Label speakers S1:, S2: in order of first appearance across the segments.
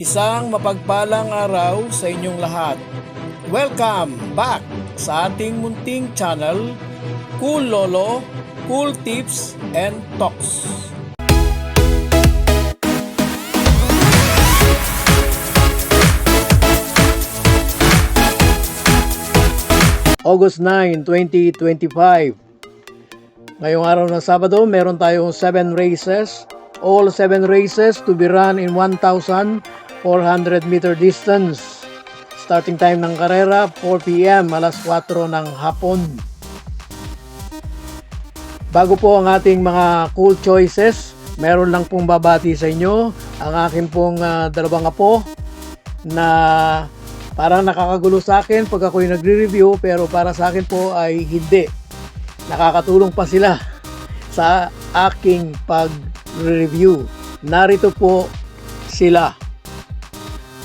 S1: Isang mapagpalang araw sa inyong lahat. Welcome back sa ating munting channel, Cool Lolo, Cool Tips and Talks. August 9, 2025. Ngayong araw ng Sabado, meron tayong 7 races. All 7 races to be run in 1,400 meter distance. Starting time ng karera, 4 p.m. alas 4 ng hapon. Bago po ang ating mga cool choices, meron lang pong babati sa inyo. Ang akin pong dalawang apo na parang nakakagulo sa akin pag ako'y nagre-review, pero para sa akin po ay hindi. Nakakatulong pa sila sa aking pag-review. Narito po sila.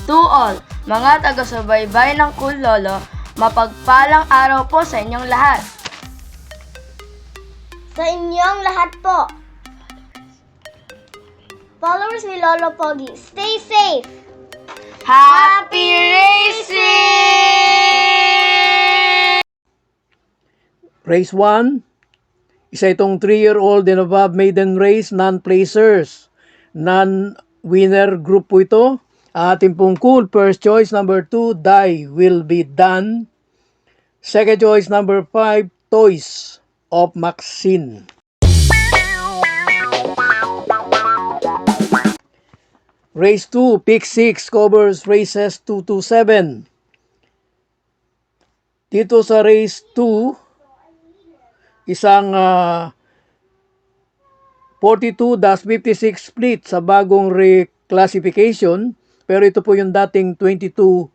S2: To all, mga taga-subaybay ng Cool Lolo, mapagpalang araw po sa inyong lahat.
S3: Sa inyong lahat po. Followers ni Lolo Pogi, stay safe!
S2: Happy racing!
S1: Race 1, isa itong 3-year-old and above maiden race, non-placers. Non-winner group po ito. Ang ating pong cool first choice, number 2, Die Will Be Done. Second choice, number 5, Toys of Maxine. Race 2, Pick 6, covers races 2 to 7. Dito sa race 2, isang 42-56 split sa bagong reclassification, pero ito po yung dating 22-27.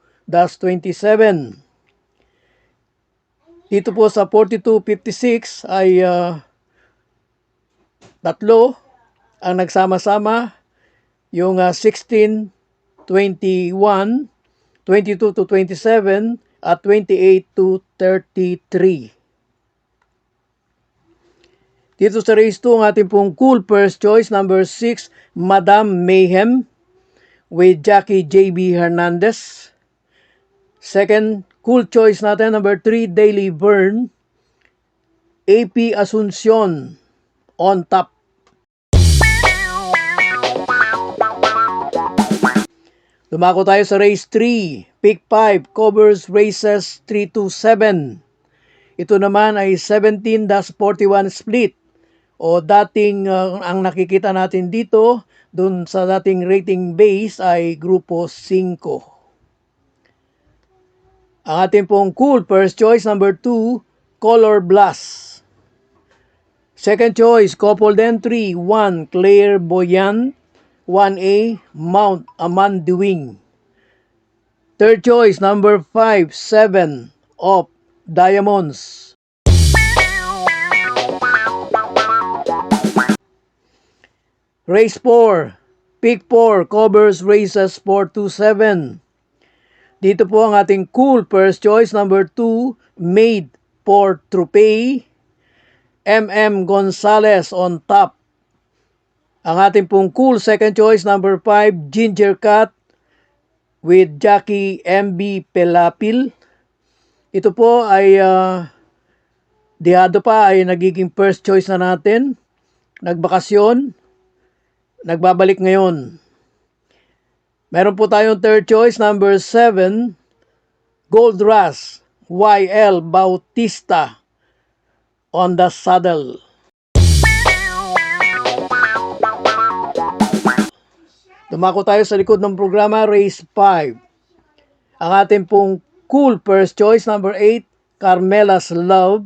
S1: Dito po sa 42-56 ay tatlo ang nagsama-sama, yung 16-21, 22-27 at 28-33. Dito sa race 2, ang ating pong cool first choice, number 6, Madam Mayhem with Jackie J.B. Hernandez. Second cool choice natin, number 3, Daily Burn, AP Asuncion on top. Dumako tayo sa race 3, Pick 5, covers races 3 to 7. Ito naman ay 17-41 split. O dating ang nakikita natin dito, dun sa dating rating base ay grupo 5. Ang ating pong cool first choice, number 2, Color Blast. Second choice, coupled entry, 1, Clairvoyant, 1A, Mount Amanduing. Third choice, number 5, 7, of Diamonds. Race 4, Pick 4, covers races 4 to 7. Dito po ang ating cool first choice, number 2, Made for Trophy, MM Gonzalez on top. Ang ating pong cool second choice, number 5, Ginger Cat with Jackie MB Pelapil. Ito po ay dihado pa ay nagiging first choice na natin. Nagbakasyon. Nagbabalik ngayon. Meron po tayong third choice, number 7, Gold Rush, YL Bautista on the saddle. Dumako tayo sa likod ng programa, race 5. Ang ating pong cool first choice, number 8, Carmela's Love,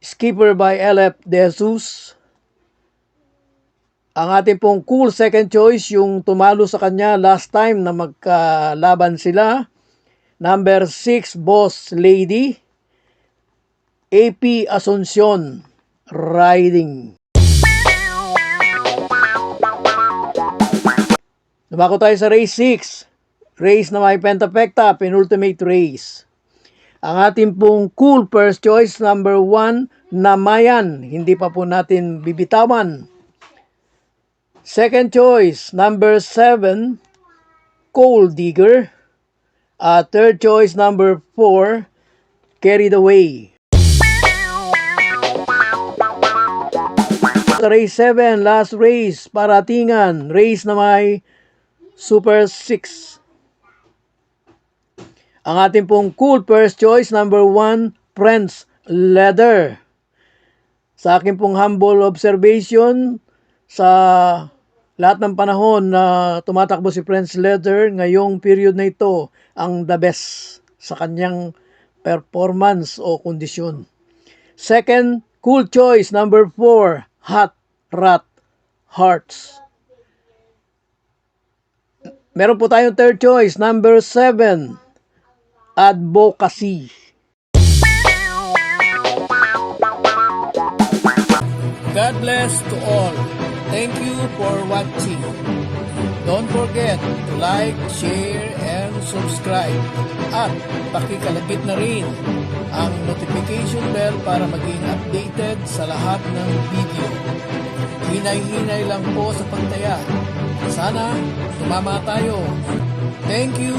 S1: skipper by LF De Jesus. Ang ating pong cool second choice, yung tumalo sa kanya last time na magkalaban sila, number 6, Boss Lady, AP Asuncion riding. Dumako tayo sa race 6, race na may pentapekta, penultimate race. Ang ating pong cool first choice, number 1, Namayan, hindi pa po natin bibitawan. Second choice, number 7, Coal Digger. Third choice, number 4, Carried Away. Sa race 7, last race, paratingan, race na may Super 6. Ang ating pong cool first choice, number 1, Prince Leather. Sa aking pong humble observation, sa lahat ng panahon na tumatakbo si Prince Leather, ngayong period na ito, ang the best sa kanyang performance o kondisyon. Second, cool choice, number 4, Hot Rat Hearts. Meron po tayong third choice, number 7, Advocacy. God bless to all. Thank you for watching. Don't forget to like, share, and subscribe. At pakikalagit na rin ang notification bell para maging updated sa lahat ng video. Hinay-hinay lang po sa pagtaya. Sana tumama tayo. Thank you!